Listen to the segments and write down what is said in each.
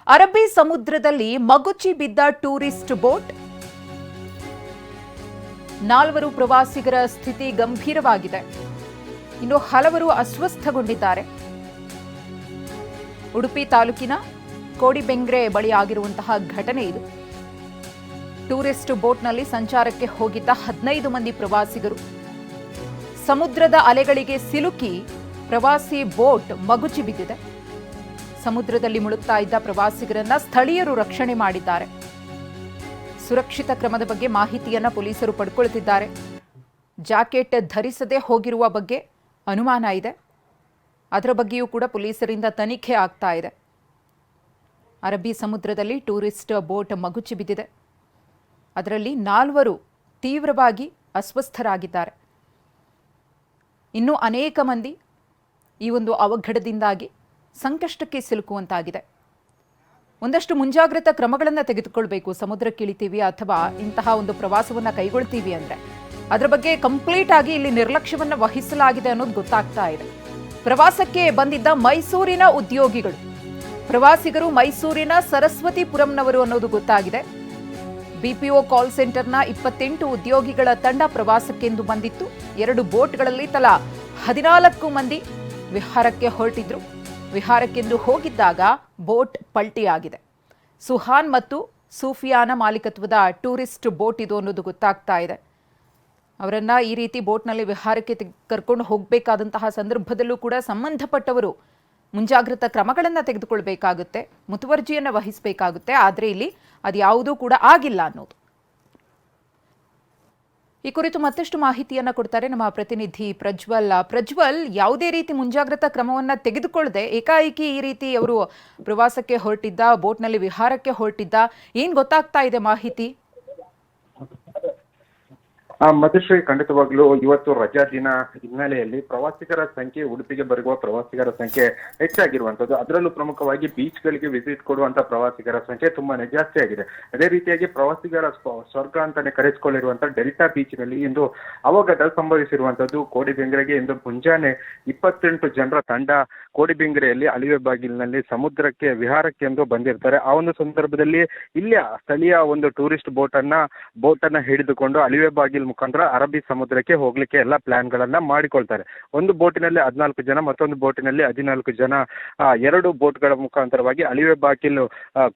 ಅರಬ್ಬಿ ಸಮುದ್ರದಲ್ಲಿ ಮಗುಚಿ ಬಿದ್ದ ಟೂರಿಸ್ಟ್ ಬೋಟ್. 4 ಪ್ರವಾಸಿಗರ ಸ್ಥಿತಿ ಗಂಭೀರವಾಗಿದೆ. ಇನ್ನು ಹಲವರು ಅಸ್ವಸ್ಥಗೊಂಡಿದ್ದಾರೆ. ಉಡುಪಿ ತಾಲೂಕಿನ ಕೋಡಿಬೆಂಗ್ರೆ ಬಳಿ ಆಗಿರುವಂತಹ ಘಟನೆ ಇದು. ಟೂರಿಸ್ಟ್ ಬೋಟ್ನಲ್ಲಿ ಸಂಚಾರಕ್ಕೆ ಹೋಗಿದ್ದ 15 ಮಂದಿ ಪ್ರವಾಸಿಗರು ಸಮುದ್ರದ ಅಲೆಗಳಿಗೆ ಸಿಲುಕಿ ಪ್ರವಾಸಿ ಬೋಟ್ ಮಗುಚಿ ಬಿದ್ದಿದೆ. ಸಮುದ್ರದಲ್ಲಿ ಮುಳುಗ್ತಾ ಇದ್ದ ಪ್ರವಾಸಿಗರನ್ನ ಸ್ಥಳೀಯರು ರಕ್ಷಣೆ ಮಾಡಿದ್ದಾರೆ. ಸುರಕ್ಷಿತ ಕ್ರಮದ ಬಗ್ಗೆ ಮಾಹಿತಿಯನ್ನ ಪೊಲೀಸರು ಪಡ್ಕೊಳ್ತಿದ್ದಾರೆ. ಜಾಕೆಟ್ ಧರಿಸದೆ ಹೋಗಿರುವ ಬಗ್ಗೆ ಅನುಮಾನ ಇದೆ. ಅದರ ಬಗ್ಗೆಯೂ ಕೂಡ ಪೊಲೀಸರಿಂದ ತನಿಖೆ ಆಗ್ತಾ ಇದೆ. ಅರಬ್ಬಿ ಸಮುದ್ರದಲ್ಲಿ ಟೂರಿಸ್ಟ್ ಬೋಟ್ ಮಗುಚಿ ಬಿದ್ದಿದೆ. ಅದರಲ್ಲಿ 4 ತೀವ್ರವಾಗಿ ಅಸ್ವಸ್ಥರಾಗಿದ್ದಾರೆ. ಇನ್ನೂ ಅನೇಕ ಮಂದಿ ಈ ಒಂದು ಅವಘಡದಿಂದಾಗಿ ಸಂಕಷ್ಟಕ್ಕೆ ಸಿಲುಕುವಂತಾಗಿದೆ. ಒಂದಷ್ಟು ಮುಂಜಾಗ್ರತಾ ಕ್ರಮಗಳನ್ನು ತೆಗೆದುಕೊಳ್ಬೇಕು. ಸಮುದ್ರಕ್ಕಿಳಿತೀವಿ ಅಥವಾ ಇಂತಹ ಒಂದು ಪ್ರವಾಸವನ್ನು ಕೈಗೊಳ್ತೀವಿ ಅಂದರೆ ಅದರ ಬಗ್ಗೆ ಕಂಪ್ಲೀಟ್ ಆಗಿ ಇಲ್ಲಿ ನಿರ್ಲಕ್ಷ್ಯವನ್ನು ವಹಿಸಲಾಗಿದೆ ಅನ್ನೋದು ಗೊತ್ತಾಗ್ತಾ ಇದೆ. ಪ್ರವಾಸಕ್ಕೆ ಬಂದಿದ್ದ ಮೈಸೂರಿನ ಉದ್ಯೋಗಿಗಳು, ಪ್ರವಾಸಿಗರು ಮೈಸೂರಿನ ಸರಸ್ವತಿಪುರಂನವರು ಅನ್ನೋದು ಗೊತ್ತಾಗಿದೆ. ಬಿಪಿಒ ಕಾಲ್ ಸೆಂಟರ್ನ 28 ಉದ್ಯೋಗಿಗಳ ತಂಡ ಪ್ರವಾಸಕ್ಕೆಂದು ಬಂದಿತ್ತು. 2 ಬೋಟ್ಗಳಲ್ಲಿ ತಲಾ 14 ಮಂದಿ ವಿಹಾರಕ್ಕೆ ಹೊರಟಿದ್ರು. ವಿಹಾರಕ್ಕೆಂದು ಹೋಗಿದ್ದಾಗ ಬೋಟ್ ಪಲ್ಟಿಯಾಗಿದೆ. ಸುಹಾನ್ ಮತ್ತು ಸೂಫಿಯಾನ ಮಾಲೀಕತ್ವದ ಟೂರಿಸ್ಟ್ ಬೋಟ್ ಇದು ಅನ್ನೋದು ಗೊತ್ತಾಗ್ತಾ ಇದೆ. ಅವರನ್ನ ಈ ರೀತಿ ಬೋಟ್ನಲ್ಲಿ ವಿಹಾರಕ್ಕೆ ಕರ್ಕೊಂಡು ಹೋಗಬೇಕಾದಂತಹ ಸಂದರ್ಭದಲ್ಲೂ ಕೂಡ ಸಂಬಂಧಪಟ್ಟವರು ಮುಂಜಾಗ್ರತಾ ಕ್ರಮಗಳನ್ನು ತೆಗೆದುಕೊಳ್ಬೇಕಾಗುತ್ತೆ, ಮುತುವರ್ಜಿಯನ್ನು ವಹಿಸಬೇಕಾಗುತ್ತೆ. ಆದರೆ ಇಲ್ಲಿ ಅದು ಯಾವುದೂ ಕೂಡ ಆಗಿಲ್ಲ ಅನ್ನೋದು. ಈ ಕುರಿತು ಮತ್ತಷ್ಟು ಮಾಹಿತಿಯನ್ನ ಕೊಡ್ತಾರೆ ನಮ್ಮ ಪ್ರತಿನಿಧಿ ಪ್ರಜ್ವಲ್. ಯಾವುದೇ ರೀತಿ ಮುಂಜಾಗ್ರತಾ ಕ್ರಮವನ್ನ ತೆಗೆದುಕೊಳ್ಳದೆ ಏಕಾಏಕಿ ಈ ರೀತಿ ಅವರು ಪ್ರವಾಸಕ್ಕೆ ಹೊರಟಿದ್ದ, ಬೋಟ್ನಲ್ಲಿ ವಿಹಾರಕ್ಕೆ ಹೊರಟಿದ್ದ, ಏನ್ ಗೊತ್ತಾಗ್ತಾ ಇದೆ ಮಾಹಿತಿ? ಮಧುಶ್ರೀ, ಖಂಡಿತವಾಗ್ಲೂ ಇವತ್ತು ರಜಾ ದಿನ ಹಿನ್ನೆಲೆಯಲ್ಲಿ ಪ್ರವಾಸಿಗರ ಸಂಖ್ಯೆ, ಉಡುಪಿಗೆ ಬರುವ ಪ್ರವಾಸಿಗರ ಸಂಖ್ಯೆ ಹೆಚ್ಚಾಗಿರುವಂತದ್ದು. ಅದರಲ್ಲೂ ಪ್ರಮುಖವಾಗಿ ಬೀಚ್ಗಳಿಗೆ ವಿಸಿಟ್ ಕೊಡುವಂತ ಪ್ರವಾಸಿಗರ ಸಂಖ್ಯೆ ತುಂಬಾನೇ ಜಾಸ್ತಿ ಆಗಿದೆ. ಅದೇ ರೀತಿಯಾಗಿ ಪ್ರವಾಸಿಗರ ಸ್ವರ್ಗ ಅಂತಾನೆ ಕರೆಸಿಕೊಳ್ಳಿರುವಂತಹ ಡೆಲ್ಟಾ ಬೀಚ್ ನಲ್ಲಿ ಇಂದು ಅವಘಡ ಸಂಭವಿಸಿರುವಂತದ್ದು. ಕೋಡಿಬೆಂಗ್ರೆಗೆ ಇಂದು ಮುಂಜಾನೆ 28 ಜನರ ತಂಡ ಕೋಡಿಬೆಂಗ್ರೆಯಲ್ಲಿ ಅಲಿವೆ ಬಾಗಿಲಿನಲ್ಲಿ ಸಮುದ್ರಕ್ಕೆ ವಿಹಾರಕ್ಕೆ ಎಂದು ಬಂದಿರ್ತಾರೆ. ಆ ಒಂದು ಸಂದರ್ಭದಲ್ಲಿ ಇಲ್ಲಿಯ ಸ್ಥಳೀಯ ಒಂದು ಟೂರಿಸ್ಟ್ ಬೋಟ್ ಅನ್ನ ಹಿಡಿದುಕೊಂಡು ಅಲಿವೆ ಬಾಗಿಲ್ ಮುಖಾಂತರ ಅರಬ್ಬಿ ಸಮುದ್ರಕ್ಕೆ ಹೋಗ್ಲಿಕ್ಕೆ ಎಲ್ಲ ಪ್ಲಾನ್ ಗಳನ್ನ ಮಾಡಿಕೊಳ್ತಾರೆ. ಒಂದು ಬೋಟಿನಲ್ಲಿ 14 ಜನ, ಮತ್ತೊಂದು ಬೋಟಿನಲ್ಲಿ 14 ಜನ 2 ಬೋಟ್ಗಳ ಮುಖಾಂತರವಾಗಿ ಅಲಿವೆ ಬಾಗಿಲು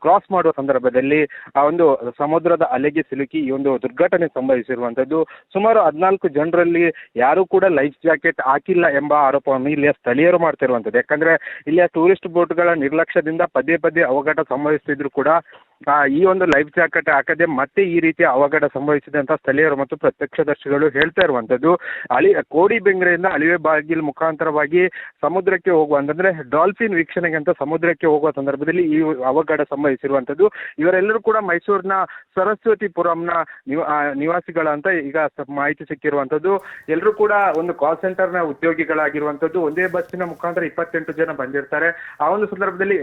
ಕ್ರಾಸ್ ಮಾಡುವ ಸಂದರ್ಭದಲ್ಲಿ ಆ ಒಂದು ಸಮುದ್ರದ ಅಲೆಗೆ ಸಿಲುಕಿ ಈ ಒಂದು ದುರ್ಘಟನೆ ಸಂಭವಿಸಿರುವಂತದ್ದು. ಸುಮಾರು 14 ಜನರಲ್ಲಿ ಯಾರು ಕೂಡ ಲೈಫ್ ಜಾಕೆಟ್ ಹಾಕಿಲ್ಲ ಎಂಬ ಆರೋಪವನ್ನು ಇಲ್ಲಿಯ ಸ್ಥಳೀಯರು ಮಾಡ್ತಿರುವಂತದ್ದು. ಯಾಕಂದ್ರೆ ಇಲ್ಲಿಯ ಟೂರಿಸ್ಟ್ ಬೋಟ್ಗಳ ನಿರ್ಲಕ್ಷ್ಯದಿಂದ ಪದೇ ಪದೇ ಅವಘಡ ಸಂಭವಿಸುತ್ತಿದ್ರು ಕೂಡ ಈ ಒಂದು ಲೈಫ್ ಜಾಕೆಟ್ ಹಾಕದೆ ಮತ್ತೆ ಈ ರೀತಿಯ ಅವಘಡ ಸಂಭವಿಸಿದೆ ಅಂತ ಸ್ಥಳೀಯರು ಮತ್ತು ಪ್ರತ್ಯಕ್ಷದರ್ಶಿಗಳು ಹೇಳ್ತಾ ಇರುವಂತದ್ದು. ಕೋಡಿಬೆಂಗ್ರೆಯಿಂದ ಅಲಿವೆ ಬಾಗಿಲ್ ಮುಖಾಂತರವಾಗಿ ಸಮುದ್ರಕ್ಕೆ ಹೋಗುವ ಅಂದ್ರೆ ಡಾಲ್ಫಿನ್ ವೀಕ್ಷಣೆಗೆ ಅಂತ ಸಮುದ್ರಕ್ಕೆ ಹೋಗುವ ಸಂದರ್ಭದಲ್ಲಿ ಈ ಅವಘಡ ಸಂಭವಿಸಿರುವಂತದ್ದು. ಇವರೆಲ್ಲರೂ ಕೂಡ ಮೈಸೂರಿನ ಸರಸ್ವತಿಪುರಂನ ನಿವಾಸಿಗಳಂತ ಈಗ ಮಾಹಿತಿ ಸಿಕ್ಕಿರುವಂತದ್ದು. ಎಲ್ಲರೂ ಕೂಡ ಒಂದು ಕಾಲ್ ಸೆಂಟರ್ನ ಉದ್ಯೋಗಿಗಳಾಗಿರುವಂತದ್ದು. ಒಂದೇ ಬಸ್ಸಿನ ಮುಖಾಂತರ 28 ಜನ ಬಂದಿರ್ತಾರೆ. ಆ ಒಂದು ಸಂದರ್ಭದಲ್ಲಿ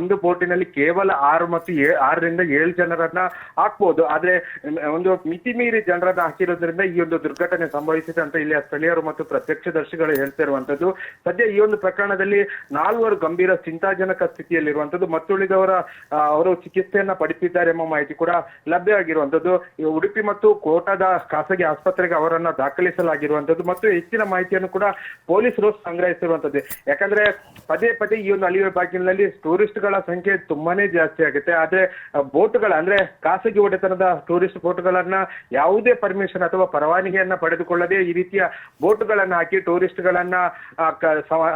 ಒಂದು ಬೋಟಿನಲ್ಲಿ ಕೇವಲ 6 ರಿಂದ 7 ಜನರನ್ನ ಹಾಕ್ಬಹುದು. ಆದ್ರೆ ಒಂದು ಮಿತಿ ಮೀರಿ ಜನರನ್ನ ಹಾಕಿರೋದ್ರಿಂದ ಈ ಒಂದು ದುರ್ಘಟನೆ ಸಂಭವಿಸಿದೆ ಅಂತ ಇಲ್ಲಿಯ ಸ್ಥಳೀಯರು ಮತ್ತು ಪ್ರತ್ಯಕ್ಷದರ್ಶಿಗಳು ಹೇಳ್ತಿರುವಂತದ್ದು. ಸದ್ಯ ಈ ಒಂದು ಪ್ರಕರಣದಲ್ಲಿ 4 ಗಂಭೀರ ಚಿಂತಾಜನಕ ಸ್ಥಿತಿಯಲ್ಲಿರುವಂತದ್ದು. ಮತ್ತುಳಿದವರ ಅವರು ಚಿಕಿತ್ಸೆಯನ್ನ ಪಡೆದಿದ್ದಾರೆ ಎಂಬ ಮಾಹಿತಿ ಕೂಡ ಲಭ್ಯವಾಗಿರುವಂತದ್ದು. ಉಡುಪಿ ಮತ್ತು ಕೋಟದ ಖಾಸಗಿ ಆಸ್ಪತ್ರೆಗೆ ಅವರನ್ನ ದಾಖಲಿಸಲಾಗಿರುವಂತದ್ದು ಮತ್ತು ಹೆಚ್ಚಿನ ಮಾಹಿತಿಯನ್ನು ಕೂಡ ಪೊಲೀಸರು ಸಂಗ್ರಹಿಸಿರುವಂತದ್ದು. ಯಾಕಂದ್ರೆ ಪದೇ ಪದೇ ಈ ಒಂದು ಅಲಿವೆ ಬಾಗಿಲಿನಲ್ಲಿ ಟೂರಿಸ್ಟ್ ಗಳ ಸಂಖ್ಯೆ ತುಂಬಾನೇ ಜಾಸ್ತಿ ಆಗುತ್ತೆ. ಆದ್ರೆ ಬೋಟ್ಗಳ ಅಂದ್ರೆ ಖಾಸಗಿ ಒಡೆತನದ ಟೂರಿಸ್ಟ್ ಬೋಟ್ಗಳನ್ನ ಯಾವುದೇ ಪರ್ಮಿಷನ್ ಅಥವಾ ಪರವಾನಗಿಯನ್ನ ಪಡೆದುಕೊಳ್ಳದೆ ಈ ರೀತಿಯ ಬೋಟ್ಗಳನ್ನ ಹಾಕಿ ಟೂರಿಸ್ಟ್ ಗಳನ್ನ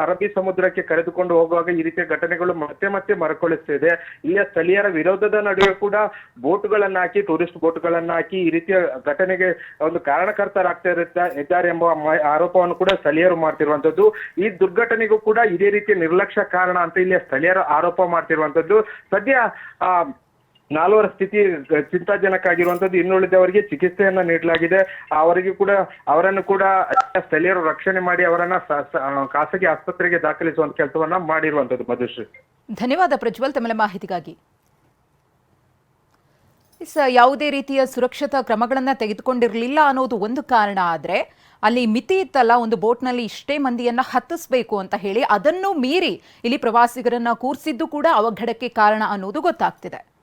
ಅರಬ್ಬಿ ಸಮುದ್ರಕ್ಕೆ ಕರೆದುಕೊಂಡು ಹೋಗುವಾಗ ಈ ರೀತಿಯ ಘಟನೆಗಳು ಮತ್ತೆ ಮತ್ತೆ ಮರುಕಳಿಸ್ತಿದೆ. ಇಲ್ಲಿಯ ಸ್ಥಳೀಯರ ವಿರೋಧದ ನಡುವೆ ಕೂಡ ಬೋಟ್ಗಳನ್ನ ಹಾಕಿ, ಟೂರಿಸ್ಟ್ ಬೋಟ್ಗಳನ್ನ ಹಾಕಿ ಈ ರೀತಿಯ ಘಟನೆಗೆ ಒಂದು ಕಾರಣಕರ್ತರಾಗ್ತಾ ಇದ್ದಾರೆ ಎಂಬ ಆರೋಪವನ್ನು ಕೂಡ ಸ್ಥಳೀಯರು ಮಾಡ್ತಿರುವಂತದ್ದು. ಈ ದುರ್ಘಟನೆಗೂ ಕೂಡ ಇದೇ ರೀತಿಯ ನಿರ್ಲಕ್ಷ್ಯ ಕಾರಣ ಅಂತ ಇಲ್ಲಿಯ ಸ್ಥಳೀಯರು ಆರೋಪ ಮಾಡ್ತಿರುವಂತದ್ದು. ಸದ್ಯ 4 ಸ್ಥಿತಿ ಚಿಂತಾಜನಕ ಆಗಿರುವಂತದ್ದು. ಇನ್ನುಳಿದವರಿಗೆ ಚಿಕಿತ್ಸೆಯನ್ನ ನೀಡಲಾಗಿದೆ. ಅವರನ್ನು ಕೂಡ ಸ್ಥಳೀಯರು ರಕ್ಷಣೆ ಮಾಡಿ ಅವರನ್ನ ಖಾಸಗಿ ಆಸ್ಪತ್ರೆಗೆ ದಾಖಲಿಸುವಂತ ಕೆಲಸವನ್ನ ಮಾಡಿರುವಂತದ್ದು. ಮಧುಶ್ರೀ, ಧನ್ಯವಾದ ಪ್ರಜ್ವಲ್ ತಮ್ಮ ಮಾಹಿತಿಗಾಗಿ. ಯಾವುದೇ ರೀತಿಯ ಸುರಕ್ಷತಾ ಕ್ರಮಗಳನ್ನ ತೆಗೆದುಕೊಂಡಿರಲಿಲ್ಲ ಅನ್ನೋದು ಒಂದು ಕಾರಣ. ಆದ್ರೆ ಅಲ್ಲಿ ಮಿತಿ ಇತ್ತಲ್ಲ, ಒಂದು ಬೋಟ್ನಲ್ಲಿ ಇಷ್ಟೇ ಮಂದಿಯನ್ನ ಹತ್ತಿಸ್ಬೇಕು ಅಂತ ಹೇಳಿ, ಅದನ್ನು ಮೀರಿ ಇಲ್ಲಿ ಪ್ರವಾಸಿಗರನ್ನ ಕೂರಿಸಿದ್ದು ಕೂಡ ಅವಘಡಕ್ಕೆ ಕಾರಣ ಅನ್ನೋದು ಗೊತ್ತಾಗ್ತಿದೆ.